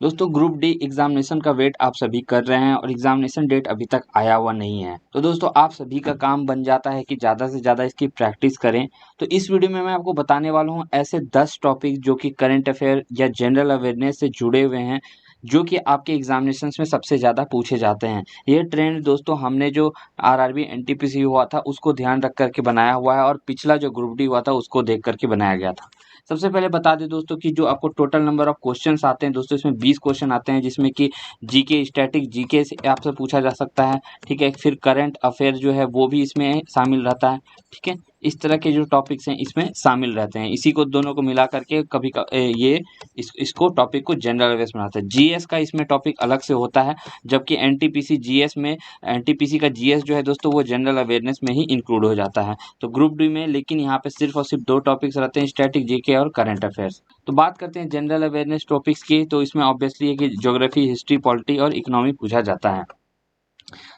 दोस्तों group D examination का wait आप सभी कर रहे हैं और एग्जामिनेशन डेट अभी तक आया हुआ नहीं है। तो दोस्तों आप सभी का काम बन जाता है कि ज़्यादा से ज़्यादा इसकी प्रैक्टिस करें। तो इस वीडियो में मैं आपको बताने वाला हूँ ऐसे 10 टॉपिक जो कि करंट अफेयर या जनरल अवेयरनेस से जुड़े हुए हैं, जो कि आपके एग्जामिनेशंस में सबसे ज़्यादा पूछे जाते हैं। ये ट्रेंड दोस्तों हमने जो आरआरबी एनटीपीसी हुआ था उसको ध्यान रख कर के बनाया हुआ है और पिछला जो ग्रुप डी हुआ था उसको देख कर के बनाया गया था। सबसे पहले बता दें दोस्तों कि जो आपको टोटल नंबर ऑफ क्वेश्चंस आते हैं दोस्तों, इसमें 20 क्वेश्चन आते हैं, जिसमें कि जीके स्टैटिक जीके से आपसे पूछा जा सकता है। ठीक है, फिर करंट अफेयर जो है वो भी इसमें शामिल रहता है। ठीक है, इस तरह के जो टॉपिक्स हैं इसमें शामिल रहते हैं। इसी को दोनों को मिला करके ये इसको टॉपिक को जनरल अवेयर्स बनाते हैं। जीएस का इसमें टॉपिक अलग से होता है, जबकि एनटीपीसी जीएस में एनटीपीसी का जीएस जो है दोस्तों वो जनरल अवेयरनेस में ही इंक्लूड हो जाता है। तो ग्रुप डी में लेकिन यहाँ पे सिर्फ और सिर्फ 2 टॉपिक्स रहते हैं, स्टैटिक जीके और करंट अफेयर्स। तो बात करते हैं जनरल अवेयरनेस टॉपिक्स की, तो इसमें ऑब्वियसली है कि ज्योग्राफी, हिस्ट्री, पॉलिटी और इकोनॉमी पूछा जाता है।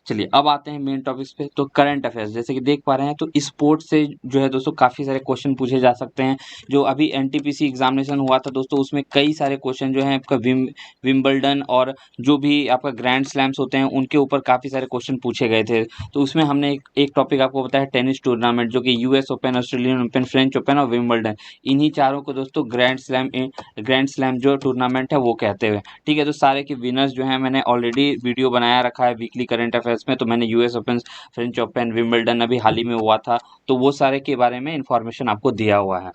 चलिए अब आते हैं मेन टॉपिक्स पे। तो करंट अफेयर्स जैसे कि देख पा रहे हैं, तो स्पोर्ट्स से जो है दोस्तों काफ़ी सारे क्वेश्चन पूछे जा सकते हैं। जो अभी एनटीपीसी एग्जामिनेशन हुआ था दोस्तों, उसमें कई सारे क्वेश्चन जो हैं आपका विंबलडन और जो भी आपका ग्रैंड स्लैम्स होते हैं उनके ऊपर काफ़ी सारे क्वेश्चन पूछे गए थे। तो उसमें हमने एक टॉपिक आपको बताया टेनिस टूर्नामेंट, जो कि US open, Australian open, French open और विंबलडन, इन्हीं चारों को दोस्तों ग्रैंड स्लैम जो टूर्नामेंट है वो कहते हैं। ठीक है, तो सारे के विनर्स जो हैं मैंने ऑलरेडी वीडियो बनाया रखा है वीकली करंट अफेयर्स में। तो मैंने US open, French open, Wimbledon अभी हाल ही में हुआ था, तो वो सारे के बारे में इन्फॉर्मेशन आपको दिया हुआ है।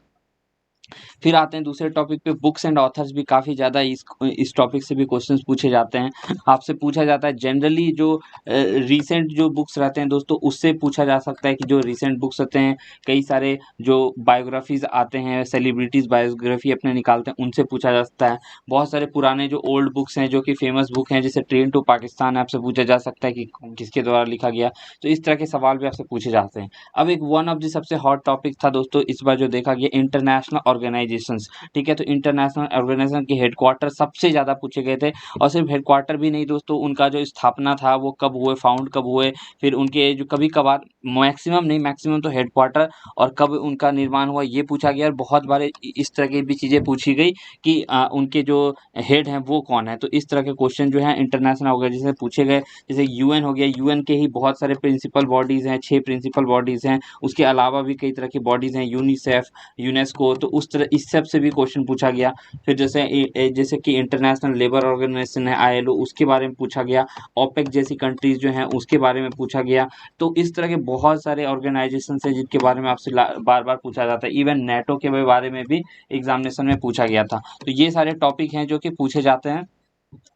फिर आते हैं दूसरे टॉपिक पे, बुक्स एंड ऑथर्स भी काफ़ी ज़्यादा इस टॉपिक से भी क्वेश्चंस पूछे जाते हैं। आपसे पूछा जाता है जनरली जो रीसेंट जो बुक्स रहते हैं दोस्तों, उससे पूछा जा सकता है कि जो रीसेंट बुक्स होते हैं, कई सारे जो बायोग्राफीज आते हैं, सेलिब्रिटीज़ बायोग्राफी अपने निकालते हैं, उनसे पूछा जा सकता है। बहुत सारे पुराने जो ओल्ड बुक्स हैं, जो कि फेमस बुक हैं, जैसे ट्रेन टू पाकिस्तान, आपसे पूछा जा सकता है कि किसके द्वारा लिखा गया। तो इस तरह के सवाल भी आपसे पूछे जाते हैं। अब एक वन ऑफ द सबसे हॉट टॉपिक था दोस्तों इस बार जो देखा गया, इंटरनेशनल ऑर्गेनाइजेशंस। ठीक है, तो इंटरनेशनल ऑर्गेनाइजेशन के हेडक्वार्टर सबसे ज़्यादा पूछे गए थे। और सिर्फ हेडक्वार्टर भी नहीं दोस्तों, उनका जो स्थापना था वो कब हुए, फाउंड कब हुए, फिर उनके जो कभी कभार मैक्सिमम नहीं, मैक्सिमम तो हेडक्वार्टर और कब उनका निर्माण हुआ ये पूछा गया। और बहुत बार इस तरह की भी चीज़ें पूछी गई कि उनके जो हेड हैं वो कौन है। तो इस तरह के क्वेश्चन जो है इंटरनेशनल ऑर्गेनाइजेशन से पूछे गए। जैसे यूएन हो गया, यूएन के ही बहुत सारे प्रिंसिपल बॉडीज़ हैं, 6 प्रिंसिपल बॉडीज़ हैं। उसके अलावा भी कई तरह की बॉडीज़ हैं, यूनिसेफ, यूनेस्को, तो उस तरह इस सब से भी क्वेश्चन पूछा गया। फिर जैसे कि इंटरनेशनल लेबर ऑर्गेनाइजेशन है आईएलओ, उसके बारे में पूछा गया। ओपेक जैसी कंट्रीज जो हैं उसके बारे में पूछा गया। तो इस तरह के बहुत सारे ऑर्गेनाइजेशन हैं जिनके बारे में आपसे बार बार पूछा जाता है। इवन नेटो के बारे में भी एग्जामिनेशन में पूछा गया था। तो ये सारे टॉपिक हैं जो कि पूछे जाते हैं,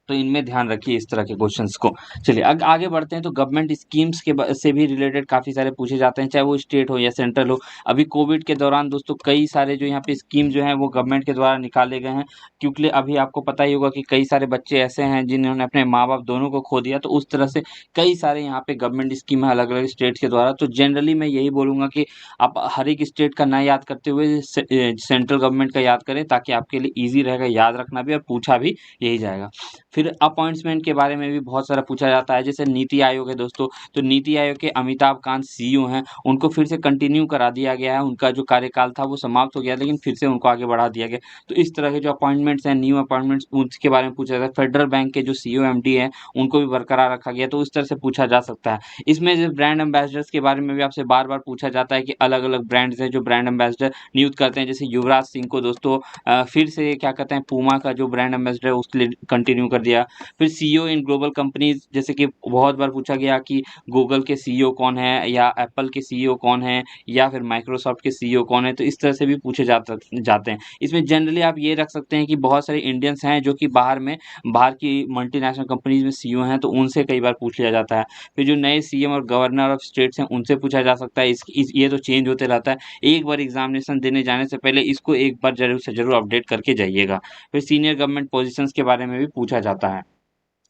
तो इनमें ध्यान रखिए इस तरह के क्वेश्चंस को। चलिए आगे बढ़ते हैं। तो गवर्नमेंट स्कीम्स से भी रिलेटेड काफ़ी सारे पूछे जाते हैं, चाहे वो स्टेट हो या सेंट्रल हो। अभी कोविड के दौरान दोस्तों कई सारे जो यहाँ पे स्कीम जो हैं वो गवर्नमेंट के द्वारा निकाले गए हैं, क्योंकि अभी आपको पता ही होगा कि कई सारे बच्चे ऐसे हैं जिन्होंने अपने माँ बाप दोनों को खो दिया। तो उस तरह से कई सारे यहाँ पे गवर्नमेंट स्कीम है अलग अलग स्टेट के द्वारा। तो जनरली मैं यही बोलूँगा कि आप हर एक स्टेट का ना याद करते हुए सेंट्रल गवर्नमेंट का याद करें, ताकि आपके लिए ईजी रहेगा याद रखना भी और पूछा भी यही जाएगा। फिर अपॉइंटमेंट के बारे में भी बहुत सारा पूछा जाता है। जैसे नीति आयोग है दोस्तों, तो नीति आयोग के अमिताभ कांत सीईओ हैं, उनको फिर से कंटिन्यू करा दिया गया है। उनका जो कार्यकाल था वो समाप्त हो गया, लेकिन फिर से उनको आगे बढ़ा दिया गया। तो इस तरह के जो अपॉइंटमेंट्स हैं, न्यू अपॉइंटमेंट्स, उसके बारे में पूछा जाता है। फेडरल बैंक के जो सीईओ एमडी हैं उनको भी बरकरार रखा गया, तो इस तरह से पूछा जा सकता है। इसमें जो ब्रांड एम्बेसडर्स के बारे में भी आपसे बार बार पूछा जाता है कि अलग अलग ब्रांड्स हैं जो ब्रांड एम्बेसडर नियुक्त करते हैं। जैसे युवराज सिंह को दोस्तों फिर से क्या कहते हैं, पूमा का जो ब्रांड एम्बेसडर है उसके लिए कंटिन्यू कर दिया। फिर सीईओ इन ग्लोबल कंपनीज, जैसे कि बहुत बार पूछा गया कि गूगल के सीईओ कौन है, या एप्पल के सीईओ कौन है, या फिर माइक्रोसॉफ्ट के सीईओ कौन है। तो इस तरह से भी पूछे जाते हैं। इसमें जनरली आप ये रख सकते हैं कि बहुत सारे इंडियंस हैं जो कि बाहर की मल्टीनेशनल कंपनीज में सीईओ हैं, तो उनसे कई बार पूछ लिया जाता है। फिर जो नए सीएम और गवर्नर ऑफ स्टेट्स हैं उनसे पूछा जा सकता है। ये तो चेंज होते रहता है। एक बार एग्जामिनेशन देने जाने से पहले इसको एक बार जरूर से जरूर अपडेट करके जाइएगा। फिर सीनियर गवर्नमेंट पोजीशंस के बारे में भी पूछा जाता है।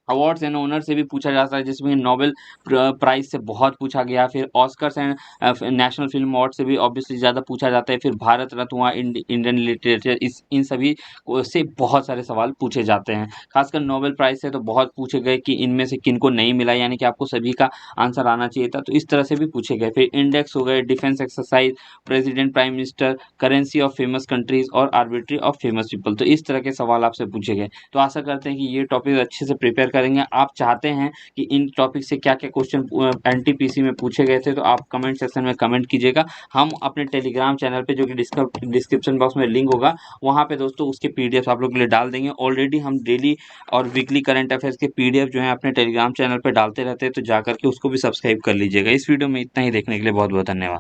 अवार्ड्स एंड ऑनर से भी पूछा जाता है, जिसमें नोबेल प्राइज़ से बहुत पूछा गया, फिर Oscars and national film award से भी ऑब्वियसली ज़्यादा पूछा जाता है, फिर भारत रत्न हुआ, इंडियन लिटरेचर, इस इन सभी को से बहुत सारे सवाल पूछे जाते हैं। खासकर नोबेल प्राइज़ से तो बहुत पूछे गए कि इनमें से किनको नहीं मिला, यानी कि आपको सभी का आंसर आना चाहिए था, तो इस तरह से भी पूछे गए। फिर इंडेक्स हो गए, defence exercise, president, prime minister, currency of famous countries और आर्बिट्री ऑफ फेमस पीपल, तो इस तरह के सवाल आपसे पूछे गए। तो आशा करते हैं कि ये टॉपिक अच्छे से प्रिपेयर करेंगे। आप चाहते हैं कि इन टॉपिक से क्या-क्या क्वेश्चन एनटीपीसी में पूछे गए थे, तो आप कमेंट सेक्शन में कमेंट कीजिएगा। हम अपने टेलीग्राम चैनल पे, जो कि डिस्क्रिप्शन बॉक्स में लिंक होगा, वहाँ पे दोस्तों उसके पीडीएफ आप लोग के लिए डाल देंगे। ऑलरेडी हम डेली और वीकली करंट अफेयर्स के पीडीएफ जो है अपने टेलीग्राम चैनल पे डालते रहते हैं, तो जाकर के उसको भी सब्सक्राइब कर लीजिएगा। इस वीडियो में इतना ही। देखने के लिए बहुत-बहुत धन्यवाद।